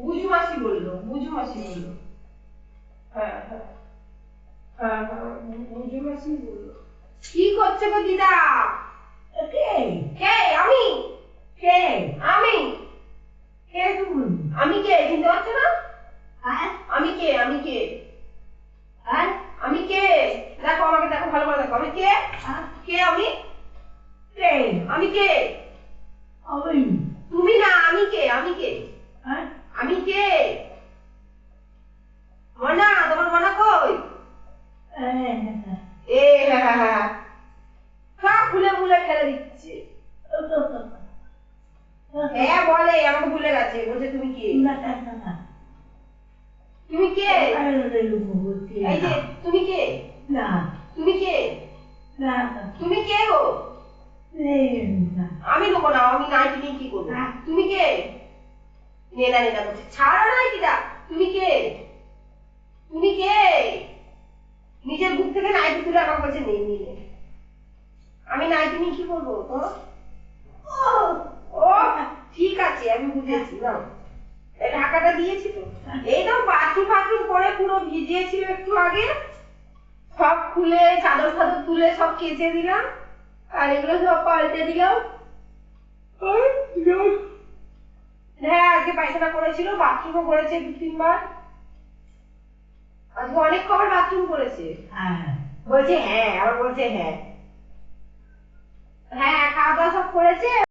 বুঝু মাসি বললো, বুঝু মাসি বললো। হ্যাঁ হ্যাঁ হ্যাঁ হ্যাঁ, বুঝু মাসি বললো। কি করছে গো দিদা? কে? কে? আমি। কে? আমি। কে তুমি? আমি কে চিনতে পারছো না? হ্যাঁ? আমি কে? আমি কে? হ্যাঁ? আমি কে? দেখো আমাকে, দেখো ভালো করে দেখো, আমি কে? কে আমি? কে? আমি কে? আমি। তুমি না, আমি কে? আমি কে? হ্যাঁ? আমি কে? মনা, তোমার মনা কই? এ হ্যাঁ হ্যাঁ হ্যাঁ, সব ভুলে ভুলে ফেলে দিচ্ছে। হ্যাঁ বলে, আমাকে ভুলে গেছে, বলছে তুমি কে? তুমি কে? এই যে তুমি কে? না। তুমি কে? না। তুমি কে গো? আমি লোক না, আমি নাইটি নিয়ে কি করবো? তুমি কে? নেনা নেনা বলছে, ছাড়ো নাইটিটা। তুমি কে? তুমি কে? নিজের বুক থেকে নাইটি তুলে আমাকে বলছে নেই নিয়ে। আমি নাইটি নিয়ে কি করবো তো? ও ঠিক আছে, আমি বুঝেছি। নাও, এই ঢাকাটা দিয়েছি তো। এই তো বাথরুম ফাথরুম করে পুরো ভিজিয়েছিল একটু আগে, সব খুলে চাদর ফাদর তুলে সব কেচে দিলাম, আর এগুলো সব পাল্টে দিলাম। হ্যাঁ আজকে পায়খানা করেছিল, বাথরুমও করেছে 2-3 বার। আজকে অনেক কবার বাথরুম করেছে। বলছে হ্যাঁ, আবার বলছে হ্যাঁ। হ্যাঁ খাওয়া দাওয়া সব করেছে।